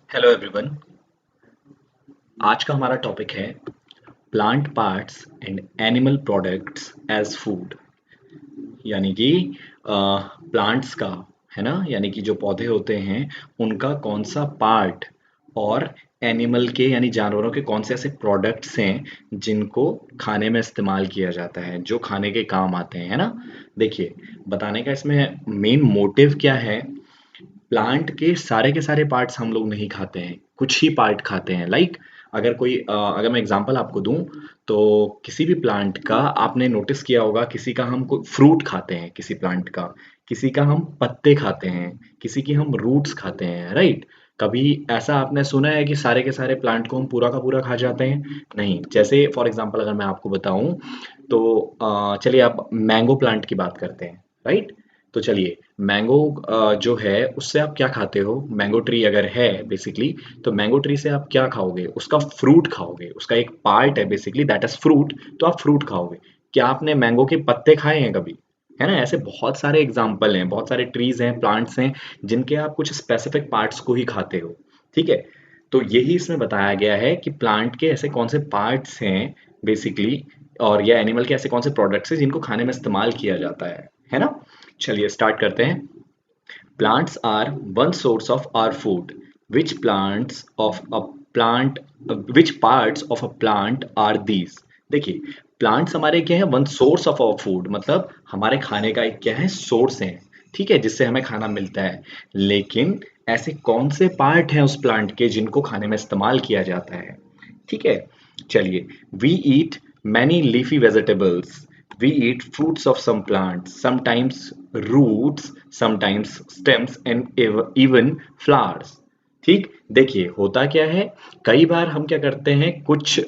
Hello everyone. आज का हमारा टॉपिक है plant parts and animal products as food. यानी कि प्लांट्स का, है ना, यानी कि जो पौधे होते हैं उनका कौन सा पार्ट और एनिमल के यानी जानवरों के कौन से ऐसे प्रोडक्ट्स हैं जिनको खाने में इस्तेमाल किया जाता है, जो खाने के काम आते हैं, है ना। देखिए, बताने का इसमें मेन मोटिव क्या है। प्लांट के सारे पार्ट्स हम लोग नहीं खाते हैं, कुछ ही पार्ट खाते हैं। अगर मैं एग्जांपल आपको दूं तो किसी भी प्लांट का आपने नोटिस किया होगा, किसी का हम फ्रूट खाते हैं, किसी प्लांट का, किसी का हम पत्ते खाते हैं, किसी की हम रूट्स खाते हैं, राइट। कभी ऐसा आपने सुना है कि सारे के सारे प्लांट को हम पूरा का पूरा खा जाते हैं? नहीं। जैसे फॉर एग्जांपल अगर मैं आपको बताऊं तो चलिए आप मैंगो प्लांट की बात करते हैं, राइट। तो चलिए, मैंगो जो है उससे आप क्या खाते हो? मैंगो ट्री अगर है बेसिकली, तो मैंगो ट्री से आप क्या खाओगे? उसका फ्रूट खाओगे, उसका एक पार्ट है बेसिकली, दैट इज फ्रूट। तो आप फ्रूट खाओगे। क्या आपने मैंगो के पत्ते खाए हैं कभी? है ना। ऐसे बहुत सारे एग्जाम्पल हैं, बहुत सारे ट्रीज हैं, प्लांट्स हैं जिनके आप कुछ स्पेसिफिक पार्ट्स को ही खाते हो। ठीक है। तो यही इसमें बताया गया है कि प्लांट के ऐसे कौन से पार्ट्स हैं बेसिकली, और या एनिमल के ऐसे कौन से प्रोडक्ट्स हैं जिनको खाने में इस्तेमाल किया जाता है ना। चलिए स्टार्ट करते हैं। Plants are one source of our food. Which plants of a plant, which parts of a plant are these? देखिए, प्लांट्स हमारे क्या है? One source of our food, मतलब हमारे खाने का एक क्या है? सोर्स है। ठीक है, जिससे हमें खाना मिलता है। लेकिन ऐसे कौन से पार्ट हैं उस प्लांट के जिनको खाने में इस्तेमाल किया जाता है? ठीक है। चलिए, we eat many leafy vegetables, we eat fruits of some plants, sometimes roots, sometimes stems and even flowers। ठीक। देखिए, होता क्या है, कई बार हम क्या करते हैं, कुछ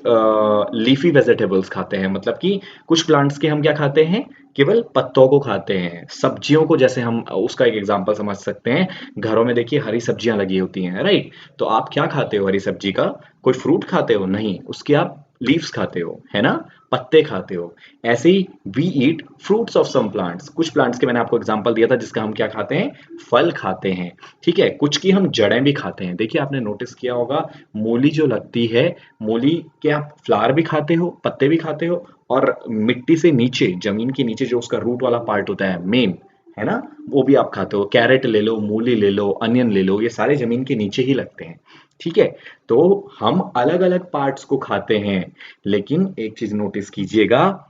लीफी वेजिटेबल्स खाते हैं, मतलब कि कुछ प्लांट्स के हम क्या खाते हैं, केवल पत्तों को खाते हैं, सब्जियों को। जैसे हम उसका एक एग्जांपल समझ सकते हैं, घरों में देखिए हरी सब्जियां लगी होती हैं, राइट। तो आप क्या खाते हो हरी सब्जी का? कोई फ्रूट खाते हो? नहीं, उसके आप लीव्स खाते हो, है ना, पत्ते खाते हो। ऐसे ही we eat fruits of some plants, कुछ प्लांट्स के मैंने आपको एग्जांपल दिया था जिसका हम क्या खाते हैं, फल खाते हैं। ठीक है। कुछ की हम जड़ें भी खाते हैं। देखिए, आपने नोटिस किया होगा, मूली जो लगती है, मूली के आप फ्लावर भी खाते हो, पत्ते भी खाते हो, और मिट्टी से नीचे, जमीन के नीचे जो उसका रूट वाला पार्ट होता है मेन, है ना, वो भी आप खाते हो। कैरेट ले लो, मूली ले लो, अनियन ले लो, ये सारे जमीन के नीचे ही लगते हैं। ठीक है। तो हम अलग अलग पार्ट्स को खाते हैं, लेकिन एक चीज नोटिस कीजिएगा,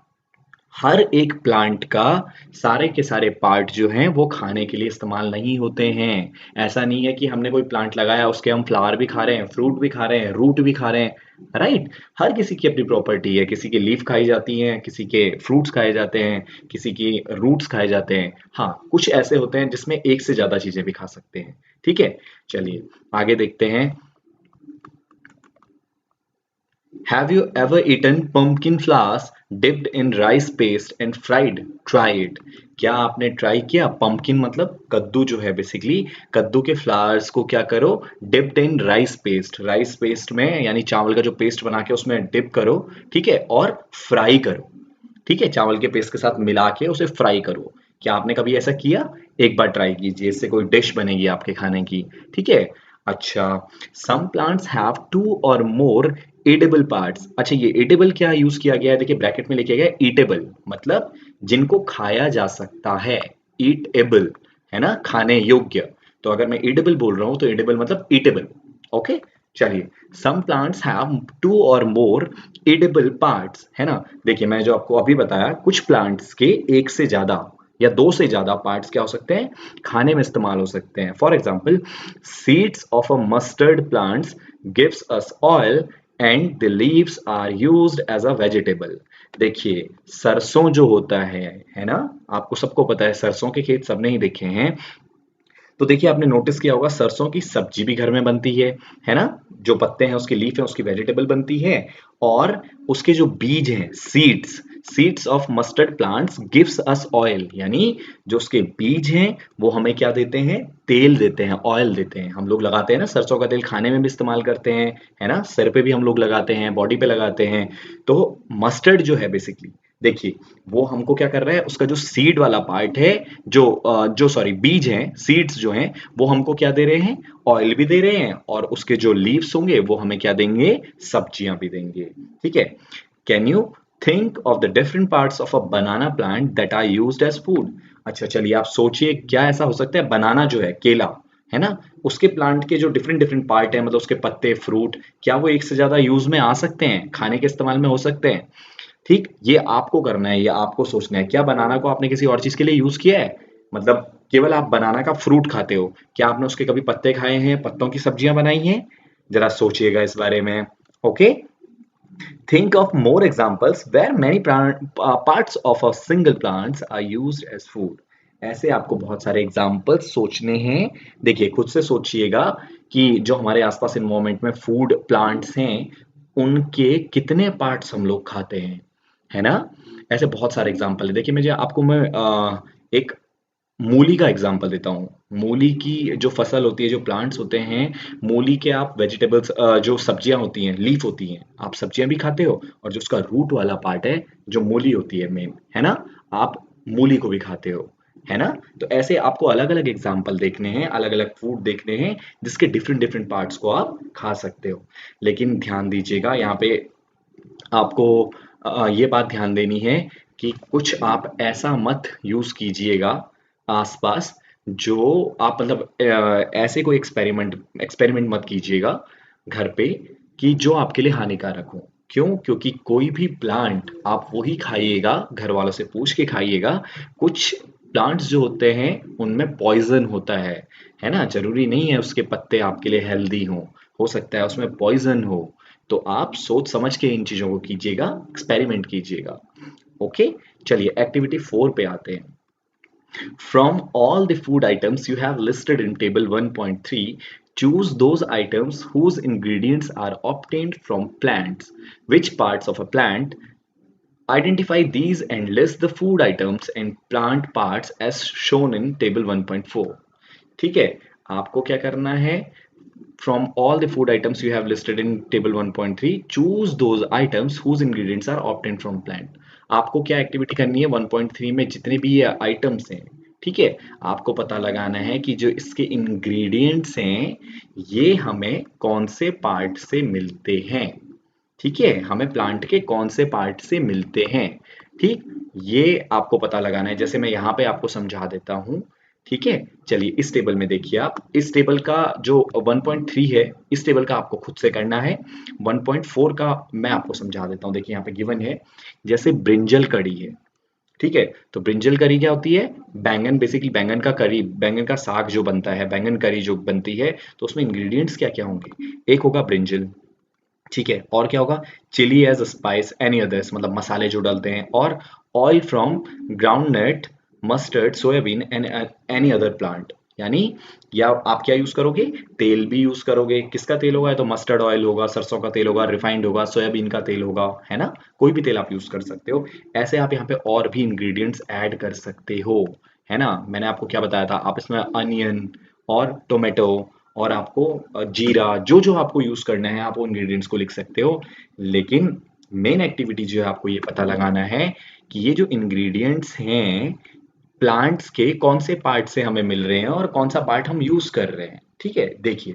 हर एक प्लांट का सारे के सारे पार्ट जो हैं वो खाने के लिए इस्तेमाल नहीं होते हैं। ऐसा नहीं है कि हमने कोई प्लांट लगाया, उसके हम फ्लावर भी खा रहे हैं, फ्रूट भी खा रहे हैं, रूट भी खा रहे हैं, राइट। हर किसी की अपनी प्रॉपर्टी है, किसी की लीफ खाई जाती हैं, किसी के फ्रूट्स खाए जाते हैं, किसी की रूट्स खाए जाते हैं। हाँ, कुछ ऐसे होते हैं जिसमें एक से ज्यादा चीजें भी खा सकते हैं। ठीक है। चलिए आगे देखते हैं। Have you ever eaten pumpkin flowers dipped in rice paste and fried? Try it. क्या आपने ट्राई किया? पंपकिन मतलब कद्दू जो है बेसिकली, कद्दू के फ्लावर्स को क्या करो, dipped in rice paste, rice paste में यानी चावल का जो पेस्ट बना के उसमें डिप करो, ठीक है, और फ्राई करो। ठीक है, चावल के पेस्ट के साथ मिला के उसे फ्राई करो। क्या आपने कभी ऐसा किया? एक बार ट्राई कीजिए, इससे कोई डिश बनेगी आपके खाने की। ठीक है। अच्छा, सम प्लांट्स हैव टू और मोर एडेबल पार्ट्स। अच्छा, ये एडेबल क्या यूज किया गया है? देखिए, ब्रैकेट में लिखा गया है ईटेबल, मतलब जिनको खाया जा सकता है। ईटेबल, है ना, खाने योग्य। तो अगर मैं एडेबल बोल रहा हूं तो एडेबल मतलब ईटेबल। ओके। चलिए, सम प्लांट्स हैव टू और मोर एडेबल पार्ट्स, है ना। देखिए, मैं जो आपको अभी बताया, कुछ प्लांट्स के एक से ज्यादा या दो से ज्यादा पार्ट्स क्या हो सकते हैं, खाने में इस्तेमाल हो सकते हैं। For example, seeds of a mustard plants gives us oil and the leaves are used as a vegetable. देखिए, सरसों जो होता है ना, आपको सबको पता है, सरसों के खेत सबने ही देखे हैं। तो देखिए, आपने नोटिस किया होगा, सरसों की सब्जी भी घर में बनती है ना। जो पत्ते हैं, उसकी लीफ है, उसकी वेजिटेबल बनती है। और उसके जो बीज हैं, seeds, seeds of mustard plants gives us oil, यानी जो उसके बीज हैं वो हमें क्या देते हैं, तेल देते हैं, ऑयल देते हैं। हम लोग लगाते हैं ना सरसों का तेल, खाने में भी इस्तेमाल करते हैं, है ना, सिर पे भी हम लोग लगाते हैं, बॉडी पे लगाते हैं। तो मस्टर्ड जो है बेसिकली, देखिए, वो हमको क्या कर रहा है, उसका जो सीड वाला पार्ट है, जो सॉरी बीज हैं, सीड्स जो हैं, वो हमको क्या दे रहे हैं, ऑयल भी दे रहे हैं, और उसके जो लीव्स होंगे वो हमें क्या देंगे, सब्जियां भी देंगे। ठीक है। Can you think of the different parts of a banana plant that are used as food. अच्छा चलिए आप सोचिए क्या ऐसा हो सकता है, बनाना जो है, केला है ना, उसके प्लांट के जो डिफरेंट डिफरेंट पार्ट है, मतलब उसके पत्ते, फ्रूट, क्या वो एक से ज्यादा यूज में आ सकते हैं, खाने के इस्तेमाल में हो सकते हैं? ठीक, ये आपको करना है, ये आपको सोचना है, क्या बनाना को आपने किसी और चीज के लिए यूज किया है? मतलब केवल आप बनाना का फ्रूट खाते हो, क्या आपने उसके कभी पत्ते खाए हैं, पत्तों की सब्जियां बनाई हैं? जरा सोचिएगा इस बारे में। Okay. Think of more examples where many parts of a single plants are used as food. ऐसे आपको बहुत सारे एग्जाम्पल्स सोचने हैं। देखिए खुद से सोचिएगा कि जो हमारे आसपास इन्वायरमेंट में फूड प्लांट्स हैं, उनके कितने पार्ट्स हम लोग खाते हैं, है ना? ऐसे बहुत सारे एग्जाम्पल है। देखिए मैं एक मूली का एग्जांपल देता हूँ। मूली की जो फसल होती है, जो प्लांट्स होते हैं, मूली के आप वेजिटेबल्स, जो सब्जियां होती हैं, लीफ होती हैं, आप सब्जियां भी खाते हो, और जो उसका रूट वाला पार्ट है, जो मूली होती है मेन, है ना, आप मूली को भी खाते हो, है ना? तो ऐसे आपको अलग अलग एग्जाम्पल देखने हैं, अलग अलग फूड देखने हैं, जिसके डिफरेंट डिफरेंट पार्ट्स को आप खा सकते हो। लेकिन ध्यान दीजिएगा यहाँ पे, आपको ये बात ध्यान देनी है कि कुछ आप ऐसा मत यूज कीजिएगा आसपास, जो आप मतलब ऐसे कोई एक्सपेरिमेंट मत कीजिएगा घर पे, कि जो आपके लिए हानिकारक हो। क्यों? क्योंकि कोई भी प्लांट आप वही खाइएगा, घर वालों से पूछ के खाइएगा। कुछ प्लांट्स जो होते हैं उनमें पॉइजन होता है ना, जरूरी नहीं है उसके पत्ते आपके लिए हेल्दी हो सकता है उसमें पॉइजन हो। तो आप सोच समझ के इन चीजों को कीजिएगा, एक्सपेरिमेंट कीजिएगा। ओके। चलिए एक्टिविटी 4 पे आते हैं। From all the food items you have listed in table 1.3, choose those items whose ingredients are obtained from plants. Which parts of a plant? Identify these and list the food items and plant parts as shown in table 1.4. ठीक है, आपको क्या करना है? From all the food items you have listed in table 1.3, choose those items whose ingredients are obtained from plant. आपको क्या activity करनी है? 1.3 में जितने भी ये आइटम्स हैं, ठीक है, आपको पता लगाना है कि जो इसके इंग्रेडिएंट्स हैं, ये हमें कौन से पार्ट से मिलते हैं। ठीक है, हमें प्लांट के कौन से पार्ट से मिलते हैं। ठीक, ये आपको पता लगाना है। जैसे मैं यहाँ पे आपको समझा देता हूँ। ठीक है, चलिए इस टेबल में देखिए, आप इस टेबल का जो 1.3 है, इस टेबल का आपको खुद से करना है। 1.4 का मैं आपको समझा देता हूँ। देखिए यहाँ पे गिवन है, जैसे ब्रिंजल कड़ी है। ठीक है, तो ब्रिंजल करी क्या होती है? बैंगन, बेसिकली बैंगन का करी, बैंगन का साग जो बनता है, बैंगन करी जो बनती है, तो उसमें इंग्रेडिएंट्स क्या क्या होंगे? एक होगा ब्रिंजल, ठीक है, और क्या होगा? Chilli as a spice, any others, मतलब मसाले जो डालते हैं, और oil from groundnut, mustard, soybean and any other plant. यानी या आप क्या यूज करोगे? तेल भी यूज करोगे। किसका तेल होगा? तो मस्टर्ड ऑयल होगा, सरसों का तेल होगा, रिफाइंड होगा, सोयाबीन का तेल होगा, है ना? कोई भी तेल आप यूज कर सकते हो। ऐसे आप यहाँ पे और भी इंग्रेडिएंट्स ऐड कर सकते हो, है ना? मैंने आपको क्या बताया था, आप इसमें अनियन और टोमेटो और आपको जीरा, जो जो आपको यूज करना है आप वो इंग्रेडिएंट्स को लिख सकते हो। लेकिन मेन एक्टिविटी जो है, आपको ये पता लगाना है कि ये जो इंग्रेडिएंट्स हैं, प्लांट्स के कौन से पार्ट से हमें मिल रहे हैं और कौन सा पार्ट हम यूज कर रहे हैं। ठीक है, देखिए,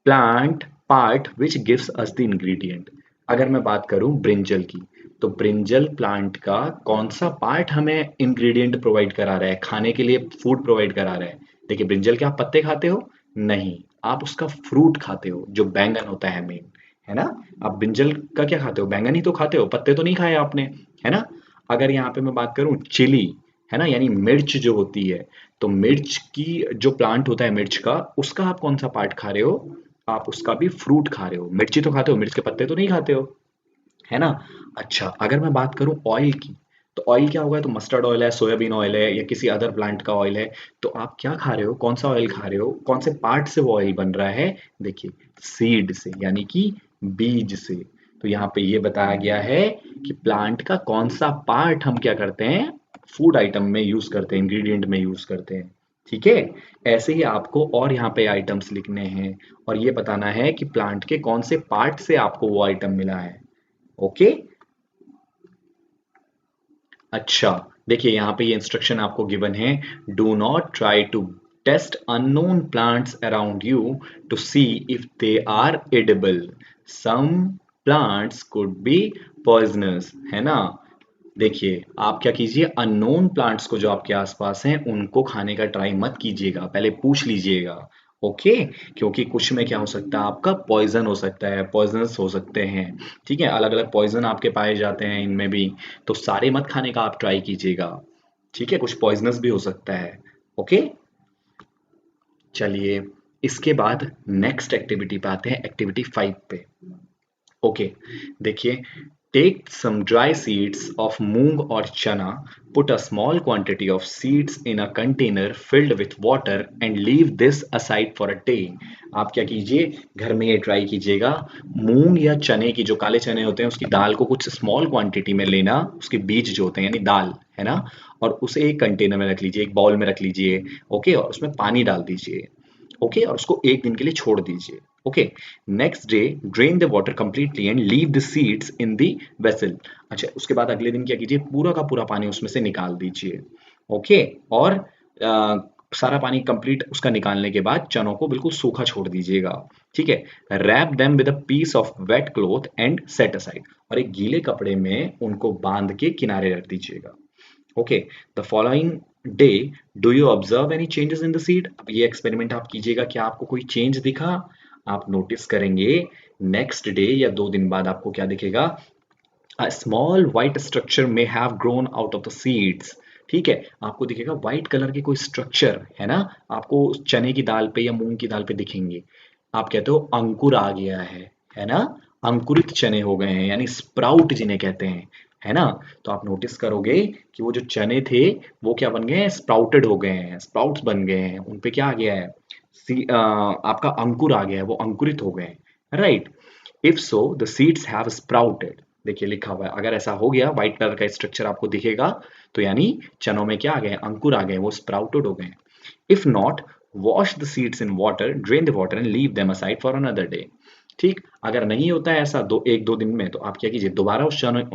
plant part which gives us the ingredient. अगर मैं बात करूं ब्रिंजल की, तो ब्रिंजल प्लांट का कौन सा पार्ट हमें इंग्रेडिएंट प्रोवाइड करा रहा है, खाने के लिए फूड प्रोवाइड करा रहा है? देखिए, ब्रिंजल के आप पत्ते खाते हो? नहीं, आप उसका फ्रूट खाते हो, जो बैंगन होता है मेन, है ना? आप ब्रिंजल का क्या खाते हो? बैंगन ही तो खाते हो, पत्ते तो नहीं खाए आपने, है ना? अगर यहाँ पे मैं बात करूं चिली, है ना, यानी मिर्च जो होती है, तो मिर्च की जो प्लांट होता है मिर्च का, उसका आप कौन सा पार्ट खा रहे हो? आप उसका भी फ्रूट खा रहे हो। मिर्ची तो खाते हो, मिर्च के पत्ते तो नहीं खाते हो, है ना? अच्छा, अगर मैं बात करूं ऑयल की, तो ऑयल क्या होगा? तो मस्टर्ड ऑयल है, सोयाबीन ऑयल है, या किसी अदर प्लांट का ऑयल है। तो आप क्या खा रहे हो? कौन सा ऑयल खा रहे हो? कौन से पार्ट से वो ऑयल बन रहा है? देखिए, सीड से, यानी कि बीज से। तो यहाँ पे ये बताया गया है कि प्लांट का कौन सा पार्ट हम क्या करते हैं, फूड आइटम में यूज करते हैं, इंग्रेडिएंट में यूज करते हैं। ठीक है, ऐसे ही आपको और यहाँ पे आइटम्स लिखने हैं, और ये बताना है कि प्लांट के कौन से पार्ट से आपको वो आइटम मिला है। ओके। अच्छा, देखिए यहाँ पे ये इंस्ट्रक्शन आपको गिवन है, do not try to taste unknown plants around you to see if they are edible, some plants could be poisonous, है ना। देखिए आप क्या कीजिए, अननोन प्लांट्स को जो आपके आसपास हैं उनको खाने का ट्राई मत कीजिएगा, पहले पूछ लीजिएगा। ओके, क्योंकि कुछ में क्या हो सकता है, आपका पॉइजन हो सकता है, पॉइजनस हो सकते हैं। ठीक है, अलग अलग पॉइजन आपके पाए जाते हैं इनमें भी, तो सारे मत खाने का आप ट्राई कीजिएगा। ठीक है, कुछ पॉइजनस भी हो सकता है। ओके, चलिए इसके बाद नेक्स्ट एक्टिविटी पे आते हैं, एक्टिविटी 5 पे। ओके, देखिए, take some dry seeds of moong और chana, put a small quantity of seeds in a container filled with water and leave this aside for a day. आप क्या कीजिए, घर में ये ट्राई कीजिएगा, मूंग या चने की, जो काले चने होते हैं उसकी दाल को कुछ स्मॉल क्वांटिटी में लेना, उसके बीज जो होते हैं यानी दाल, है ना, और उसे एक कंटेनर में रख लीजिए, एक बाउल में रख लीजिए। ओके, और उसमें पानी डाल दीजिए। ओके, और उसको एक दिन के लिए छोड़ दीजिए। Okay, next day drain the water completely and leave the seeds in the vessel. अच्छा, उसके बाद अगले दिन क्या कीजिए, पूरा का पूरा पानी उसमें से निकाल दीजिए। ओके, और सारा पानी कंप्लीट उसका निकालने के बाद चनों को बिल्कुल सूखा छोड़ दीजिएगा। ठीक है, wrap them with a piece of wet cloth and set aside, और एक गीले कपड़े में उनको बांध के किनारे रख दीजिएगा। Okay, the following day do you observe any changes in the seed. अब ये एक्सपेरिमेंट आप कीजिएगा, क्या आपको कोई चेंज दिखा। आप नोटिस करेंगे नेक्स्ट डे या 2 दिन बाद आपको क्या दिखेगा, अ स्मॉल व्हाइट स्ट्रक्चर में have grown out of the seeds. ठीक है, आपको दिखेगा व्हाइट कलर के कोई स्ट्रक्चर, है ना, आपको चने की दाल पे या मूंग की दाल पे दिखेंगे। आप कहते हो अंकुर आ गया है ना, अंकुरित चने हो गए हैं, यानी स्प्राउट जिन्हें कहते हैं, है ना। तो आप नोटिस करोगे कि वो जो चने थे वो क्या बन गए हैं, स्प्राउटेड हो गए हैं, स्प्राउट्स बन गए हैं, उन पे क्या आ गया है, आपका अंकुर आ गया है, वो अंकुरित हो गए हैं, right. If so the seeds have sprouted, देखिए लिखा हुआ है, अगर ऐसा हो गया, व्हाइट कलर का स्ट्रक्चर आपको दिखेगा, तो यानी चनों में क्या आ गए, अंकुर आ गए, वो स्प्राउटेड हो गए। If not, wash the seeds in water, drain the water and leave them aside for another day. ठीक, अगर नहीं होता है ऐसा 1-2 दिन में, तो आप क्या कीजिए, दोबारा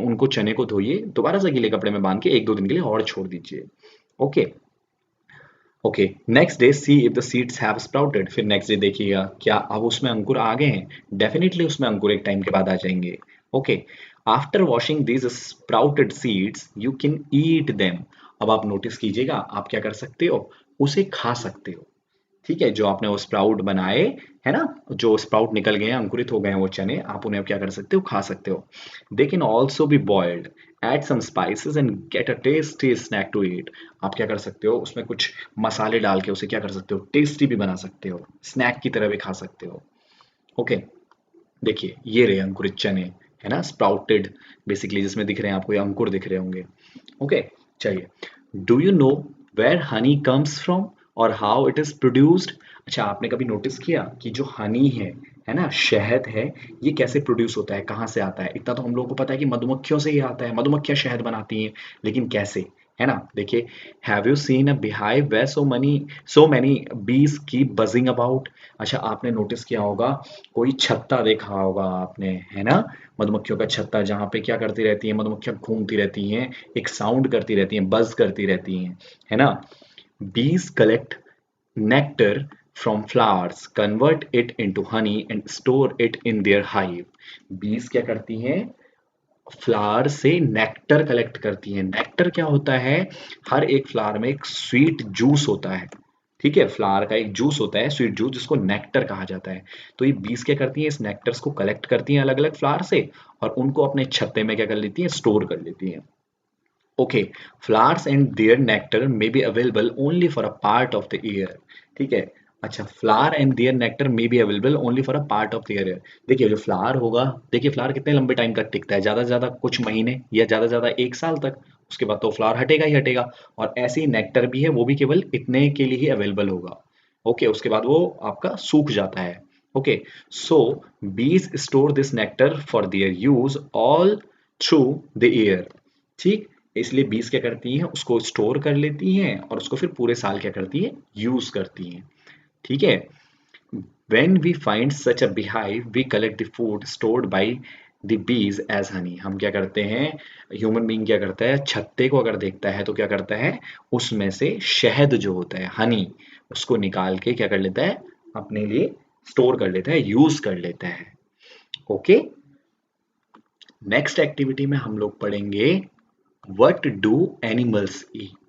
उनको चने को धोइए, दोबारा से गीले कपड़े में बांध के 1-2 दिन के लिए और छोड़ दीजिए। Okay, okay, next day see if the seeds have sprouted, फिर नेक्स्ट डे देखिएगा क्या अब उसमें अंकुर आ गए हैं, डेफिनेटली उसमें अंकुर एक टाइम के बाद आ जाएंगे। Okay, after washing these sprouted seeds you can eat them. अब आप नोटिस कीजिएगा, आप क्या कर सकते हो, उसे खा सकते हो। ठीक है, जो आपने वो स्प्राउट बनाए, है ना, जो स्प्राउट निकल गए हैं, अंकुरित हो गए हैं वो चने, आप उन्हें क्या कर सकते हो, खा सकते हो। They can also be boiled, add some spices and get a tasty snack to eat. आप क्या कर सकते हो, उसमें कुछ मसाले डाल के उसे क्या कर सकते हो, टेस्टी भी बना सकते हो, स्नैक की तरह भी खा सकते हो। ओके, देखिए ये रहे अंकुरित चने, है ना, स्प्राउटेड, बेसिकली जिसमें दिख रहे हैं आपको ये अंकुर दिख रहे होंगे। ओके, चलिए, do you know where honey comes from और हाउ इट इज प्रोड्यूस्ड। अच्छा, आपने कभी नोटिस किया कि जो हनी है ना, शहद है, ये कैसे प्रोड्यूस होता है, कहाँ से आता है। इतना तो हम लोगों को पता है कि मधुमक्खियों से ही आता है, मधुमक्खियां शहद बनाती हैं, लेकिन कैसे, है ना। देखिए, have you seen a beehive where so many bees keep buzzing about। अच्छा, आपने नोटिस किया होगा, कोई छत्ता देखा होगा आपने, है ना, मधुमक्खियों का छत्ता, जहाँ पे क्या करती रहती हैं मधुमक्खियां, घूमती रहती हैं, एक साउंड करती रहती हैं, बज करती रहती हैं, है ना। बीज collect nectar from flowers, convert it into honey and store it in their hive। बीज क्या करती हैं, फ्लावर से नेक्टर कलेक्ट करती हैं। नेक्टर क्या होता है, हर एक फ्लावर में एक स्वीट जूस होता है। ठीक है, फ्लावर का एक जूस होता है, स्वीट जूस, जिसको नेक्टर कहा जाता है। तो ये बीज क्या करती हैं, इस नेक्टर्स को कलेक्ट करती हैं अलग अलग फ्लावर से, और उनको अपने छत्ते में क्या कर लेती हैं, स्टोर कर लेती हैं। Okay, flowers and their nectar may be available only for a part of the year. ठीक है, अच्छा, flower and their nectar may be available only for a part of the year. देखिए जो फ्लावर होगा, देखिए फ्लावर कितने लंबे time तक टिकता है, ज़्यादा से ज़्यादा कुछ महीने या ज़्यादा से ज़्यादा 1 साल तक, उसके बाद तो फ्लावर हटेगा ही हटेगा। और ऐसे ही नेक्टर भी है, वो भी केवल इतने के लिए ही अवेलेबल होगा। ओके, उसके बाद वो आपका सूख जाता है। ओके, सो बीज store this nectar for their use all through the year. ठीक, इसलिए बीज क्या करती हैं, उसको स्टोर कर लेती हैं और उसको फिर पूरे साल क्या करती है, यूज करती हैं। ठीक है, when we find such a beehive we collect the food stored by the bees as honey. हम क्या करते हैं, ह्यूमन बीइंग क्या करता है, छत्ते को अगर देखता है तो क्या करता है, उसमें से शहद जो होता है हनी, उसको निकाल के क्या कर लेता है, अपने लिए स्टोर कर लेता है, यूज कर लेता है। ओके, नेक्स्ट एक्टिविटी में हम लोग पढ़ेंगे व्हाट डू एनिमल्स ईट।